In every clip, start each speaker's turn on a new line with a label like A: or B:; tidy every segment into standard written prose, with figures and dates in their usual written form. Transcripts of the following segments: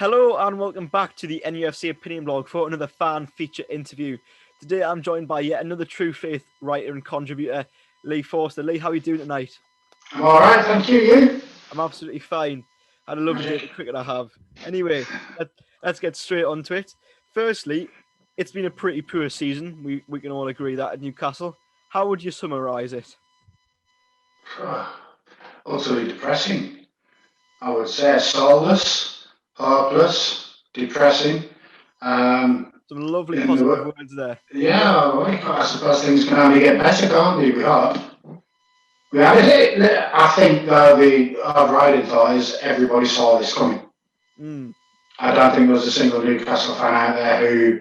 A: Hello and welcome back to the NUFC Opinion Blog for another fan feature interview. Today I'm joined by yet another True Faith writer and contributor, Lee Forster. Lee, how are you doing tonight?
B: I'm all right, thank you. You?
A: I'm absolutely fine. Had a lovely day at the cricket I have. Anyway, let's get straight onto it. Firstly, it's been a pretty poor season. We can all agree that at Newcastle. How would you summarise it?
B: Utterly depressing. I would say soulless, hopeless, depressing.
A: Some lovely positive words there.
B: Yeah, well, I suppose things can only get better, can't they? We hope. I think the overriding thought is everybody saw this coming. I don't think there was a single Newcastle fan out there who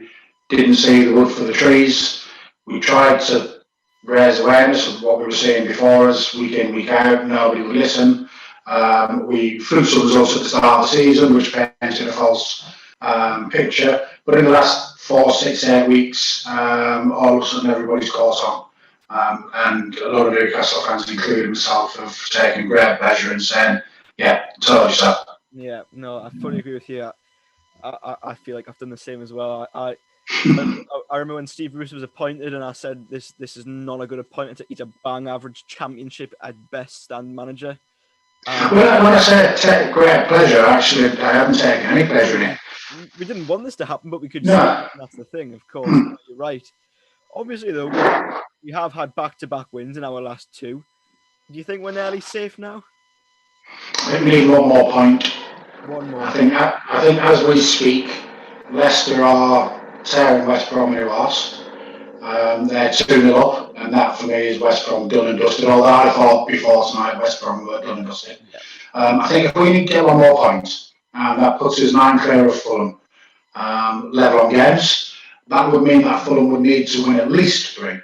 B: didn't see the wood for the trees. We tried to raise awareness of what we were seeing before us, week in, week out. Nobody would listen. We flew some results at the start of the season, which painted a false picture. But in the last 4, 6, 8 weeks, all of a sudden everybody's caught on. And a lot of Newcastle fans, including myself, have taken great pleasure in saying, yeah, told you so.
A: Yeah, no, I fully agree with you. I feel like I've done the same as well. I remember when Steve Bruce was appointed, and I said this is not a good appointment. He's a bang average championship at best stand manager.
B: When I say take great pleasure, actually, I haven't taken any pleasure in it.
A: We didn't want this to happen, but we could.
B: No.
A: See that's the thing, of course. You're right. Obviously, though, we have had back-to-back wins in our last 2. Do you think we're nearly safe now?
B: I think we need one more point.
A: One more.
B: I think as we speak, Leicester are tearing West Brom new arse. They're 2-0 up, and that for me is West Brom done and dusted. Although I thought before tonight West Brom were done and dusted. I think if we need to get one more point, that puts us 9 clear of Fulham, level on games. That would mean that Fulham would need to win at least 3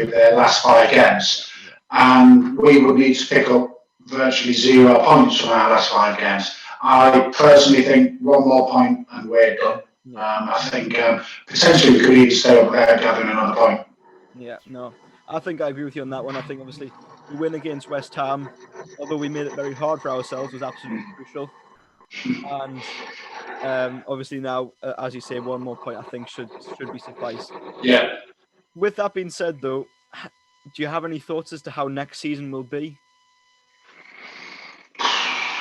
B: of their last 5 games, and we would need to pick up virtually 0 points from our last 5 games. I personally think one more point and we're done. I think potentially we could even stay up there gathering another point.
A: Yeah, no, I think I agree with you on that one. I think obviously the win against West Ham, although we made it very hard for ourselves, was absolutely crucial. And obviously now, as you say, one more point I think should be suffice.
B: Yeah.
A: With that being said, though, do you have any thoughts as to how next season will be?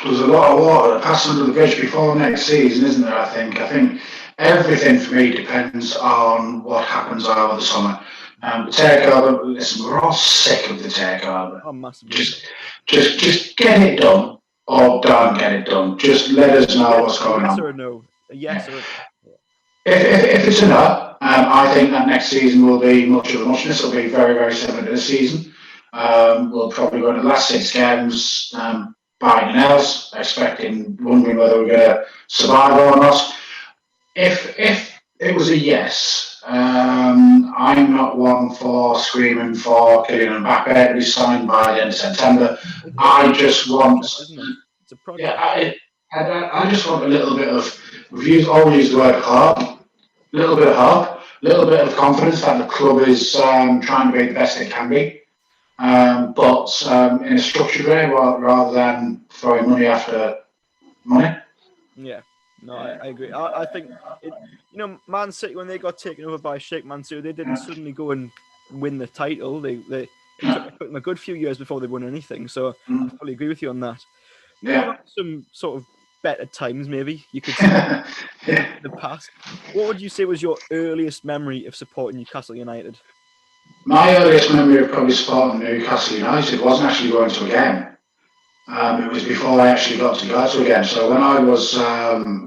B: There's a lot of water passing under the bridge before next season, isn't there? I think everything for me depends on what happens over the summer. The takeover. Listen, we're all sick of the takeover.
A: Oh, massively.
B: Just get it done, or don't get it done. Just let us know what's going on.
A: Yes or no? Yes or no?
B: If it's a no, I think that next season will be much of a muchness. It'll be very, very similar to this season. We'll probably go to the last 6 games biting nails, wondering whether we're going to survive or not. If it was a yes, I'm not one for screaming for Kylian Mbappe to be signed by the end of September. I just want,
A: it's a project.
B: I just want a little bit of, always use the word hope, a little bit of hope, a little bit of confidence that the club is trying to be the best it can be, but in a structured way rather than throwing money after money.
A: Yeah. No, I agree. I think, Man City, when they got taken over by Sheikh Mansour, they didn't suddenly go and win the title. It took them a good few years before they won anything. So I fully agree with you on that.
B: Yeah.
A: Some sort of better times, maybe, you could say, in the past. What would you say was your earliest memory of supporting Newcastle United?
B: My earliest memory of probably supporting Newcastle United wasn't actually going to a game. It was before I actually got to go to a game. So when I was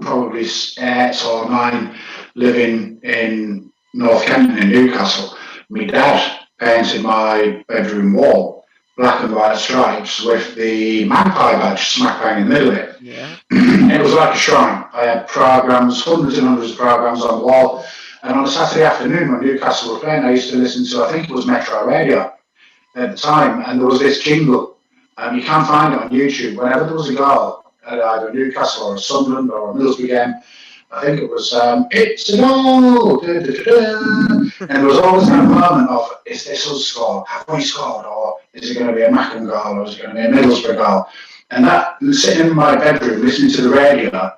B: probably 8 or 9 living in North Kenton in Newcastle, my dad painted my bedroom wall black and white stripes with the magpie badge smack bang in the middle of it.
A: Yeah.
B: It was like a shrine. I had programmes, hundreds and hundreds of programmes on the wall. And on a Saturday afternoon when Newcastle were playing, I used to listen to, I think it was Metro Radio at the time, and there was this jingle. You can find it on YouTube. Whenever there was a goal at either Newcastle or a Sunderland or a Middlesbrough game, I think it was, it's a goal! Da, da, da, da. And there was always that moment of, is this us scored? Have we scored? Or is it going to be a Mackham goal? Or is it going to be a Middlesbrough goal? And that, sitting in my bedroom listening to the radio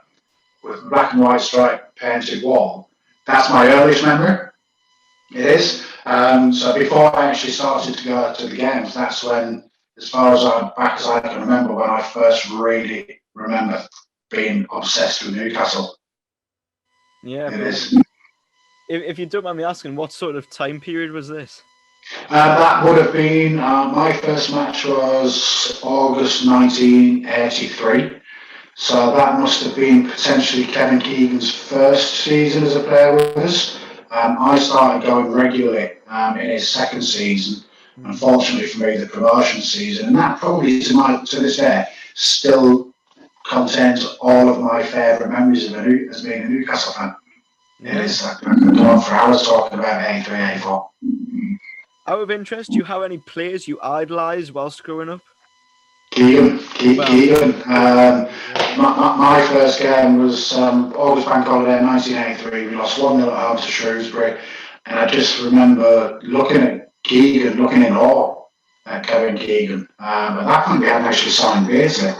B: with black and white stripe painted wall. That's my earliest memory. It is. So before I actually started to go to the games, that's when, as far as back as I can remember, when I first really remember being obsessed with Newcastle.
A: Yeah,
B: it is.
A: If you don't mind me asking, what sort of time period was this?
B: That would have been, my first match was August 1983. So that must have been potentially Kevin Keegan's first season as a player with us. I started going regularly in his second season. Unfortunately for me, the promotion season, and that probably to this day still contains all of my favourite memories as being a Newcastle fan. Yeah. It is. I could go on for hours talking about 83, 84.
A: Out of interest, do you have any players you idolised whilst growing up?
B: Keegan. My first game was August Bank Holiday 1983. We lost 1-0 at home to Shrewsbury. And I just remember looking at Keegan, looking in awe at Kevin Keegan. At that point, we hadn't actually signed Beardsley.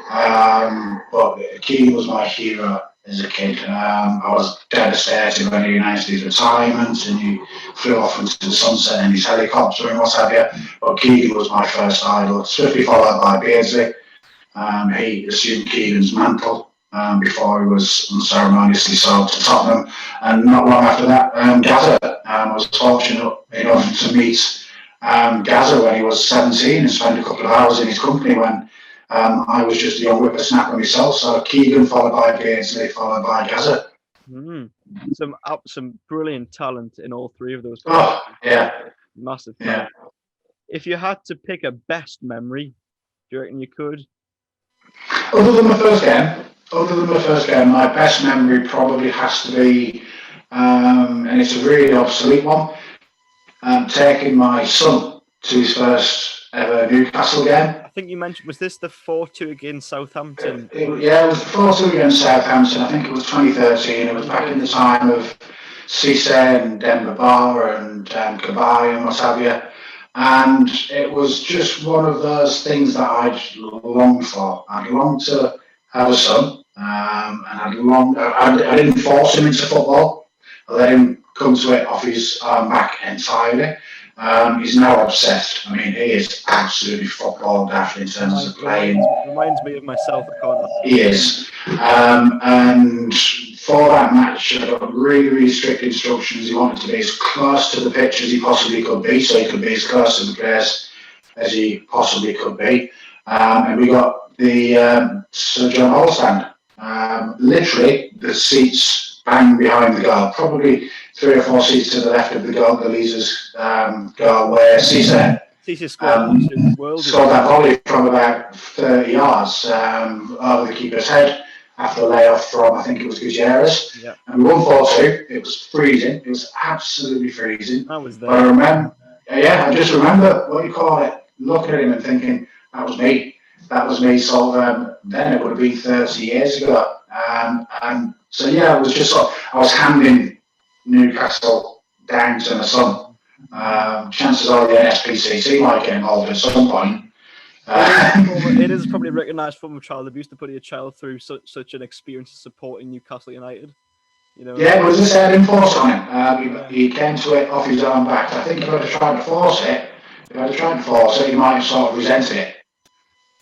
B: But Keegan was my hero as a kid. I was devastated when he announced his retirement and he flew off into the sunset in his helicopter and what have you. But Keegan was my first idol, swiftly followed by Beardsley. He assumed Keegan's mantle before he was unceremoniously sold to Tottenham. And not long after that, Gazza. I was fortunate enough to meet Gazza when he was 17 and spend a couple of hours in his company when I was just a young whippersnapper myself. So Keegan, followed by Beardsley, followed by Gazza.
A: Some brilliant talent in all three of those.
B: Oh, yeah.
A: Massive
B: talent.
A: Yeah. If you had to pick a best memory, do you reckon you could?
B: Other than the first game, my best memory probably has to be, and it's a really obsolete one, taking my son to his first ever Newcastle game.
A: I think you mentioned, was this the 4-2 against Southampton?
B: It was the 4-2 against Southampton. I think it was 2013. It was back in the time of Cisse and Demba Ba and Cabaye and what have you. And it was just one of those things that I'd longed for. I'd longed to have a son, and I didn't force him into football. I let him come to it off his back entirely. He's now obsessed. I mean, he is absolutely football daft in terms of playing.
A: Reminds me of myself.
B: He is. And for that match, I got really, really strict instructions. He wanted to be as close to the pitch as he possibly could be, so he could be as close to the players as he possibly could be. And we got the Sir John Hall stand. Literally, the seats bang behind the goal, probably 3 or 4 seats to the left of the goal, the Leazer's goal, where Cisse scored that volley from about 30 yards over the keeper's head after a layoff from, I think it was Gutierrez.
A: Yeah.
B: And we won 4-2. It was freezing. It was absolutely freezing.
A: I was there.
B: But I just remember, looking at him and thinking, that was me. That was me. So then it would have been 30 years ago. And so, it was just I was handing Newcastle down to my son. Chances are the NSPCC might get involved at some point.
A: It is probably a recognised form of child abuse to put your child through such an experience of supporting Newcastle United.
B: Yeah, but as I said, I didn't force on him. He came to it off his own back. I think if I'd have tried to force it, he might have sort of resented it.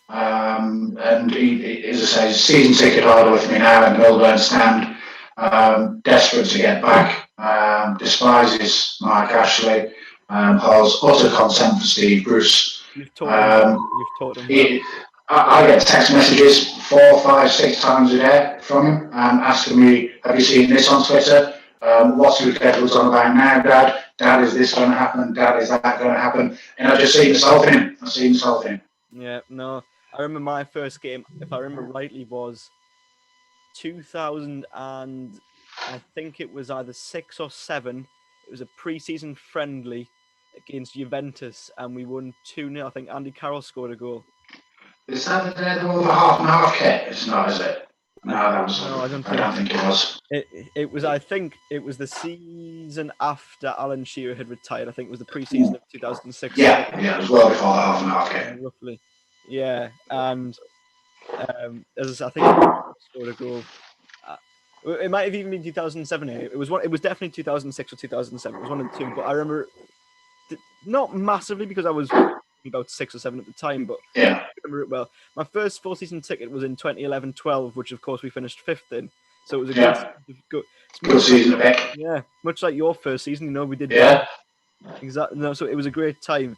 B: And he, as I say, season ticket holder with me now in Millburn stand, desperate to get back, despises Mark Ashley, holds utter contempt for Steve Bruce.
A: You've taught him.
B: I get text messages 4, 5, 6 times a day from him, asking me, have you seen this on Twitter? What's your schedule's on about now, Dad? Dad, is this going to happen? Dad, is that going to happen? And I just see myself in him.
A: Yeah, no. I remember my first game, if I remember rightly, was 2000 and I think it was either 6 or 7. It was a pre-season friendly against Juventus and we won 2-0. I think Andy Carroll scored a goal.
B: Is that the day they were the half-and-half kit? It's not, is it? No, that was.
A: No, I don't think
B: it was.
A: It was. I think it was the season after Alan Shearer had retired. I think it was the pre-season of 2006.
B: Yeah, it was well before the half-and-half kit.
A: Roughly. Yeah, and as I think he scored a goal. It might have even been 2007. It was one. It was definitely 2006 or 2007. It was one of the two. But I remember not massively because I was about 6 or 7 at the time. But
B: Yeah.
A: I remember it well. My first full season ticket was in 2011-12, which of course we finished 5th in. So it was a
B: good season of it.
A: Yeah, much like your first season. You know, we did.
B: Yeah.
A: Exactly. No, so it was a great time.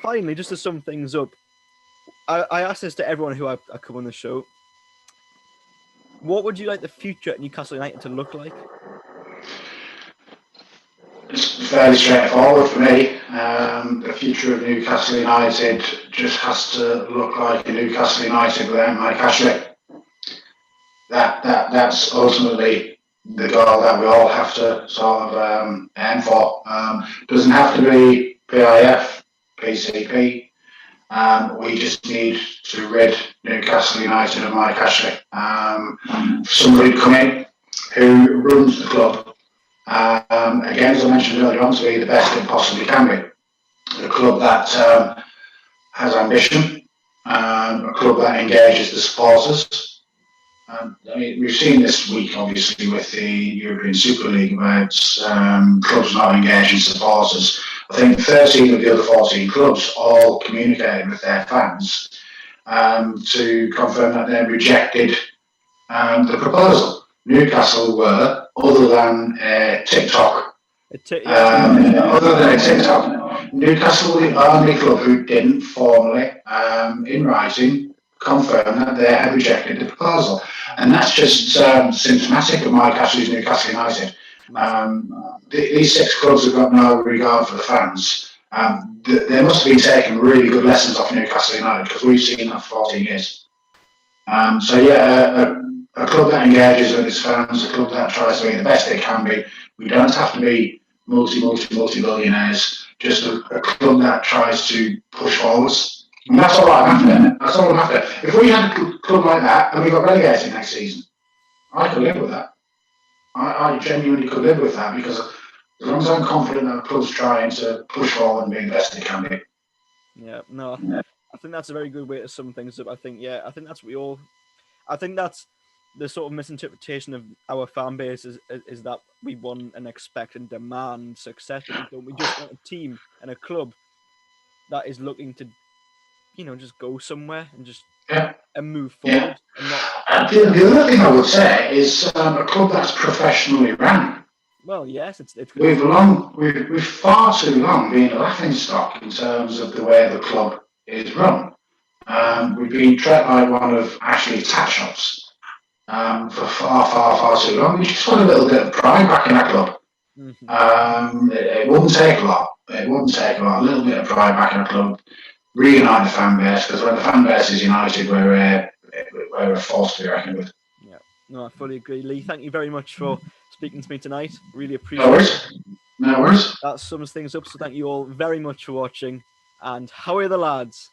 A: Finally, just to sum things up, I asked this to everyone who I come on the show. What would you like the future at Newcastle United to look like?
B: It's fairly straightforward for me. The future of Newcastle United just has to look like a Newcastle United without Mike Ashley. That's ultimately the goal that we all have to sort of aim for. Doesn't have to be PIF, PCP. We just need to rid Newcastle United of Mike Ashley. Somebody to come in who runs the club. Again, as I mentioned earlier on, to be the best it possibly can be. A club that has ambition, a club that engages the supporters. I mean, we've seen this week, obviously, with the European Super League about clubs not engaging supporters. I think 13 of the other 14 clubs all communicated with their fans to confirm that they rejected the proposal. Newcastle were, other than TikTok, Newcastle were the only club who didn't formally, in writing, confirm that they had rejected the proposal. And that's just symptomatic of Mike Ashley's Newcastle United. These 6 clubs have got no regard for the fans. They must have been taking really good lessons off Newcastle United because we've seen that for 14 years. A club that engages with its fans, a club that tries to be the best they can be. We don't have to be multi-billionaires, just a club that tries to push forwards. And that's all I'm after. That's all I'm after. If we had a club like that and we got relegated next season, I could live with that. I genuinely could live with that because as long as I'm confident that the club's trying to push forward and be the best they can be.
A: Yeah, no, I think that's a very good way to sum things up. I think that's what we all. I think that's the sort of misinterpretation of our fan base is that we want and expect and demand success, but we don't. We just want a team and a club that is looking to, just go somewhere and just and move forward.
B: Yeah. The other thing I would say is a club that's professionally run.
A: Well, yes, it's
B: we've far too long been a laughing stock in terms of the way the club is run. We've been treated like one of Ashley's tat shops for far too long. We just want a little bit of pride back in that club. Mm-hmm. It wouldn't take a lot. A little bit of pride back in the club. Reunite the fan base, because when the fan base is united, we're a force to be reckoned with.
A: Yeah, no, I fully agree. Lee, thank you very much for speaking to me tonight. Really appreciate it.
B: No worries.
A: That sums things up. So thank you all very much for watching. And how are the lads?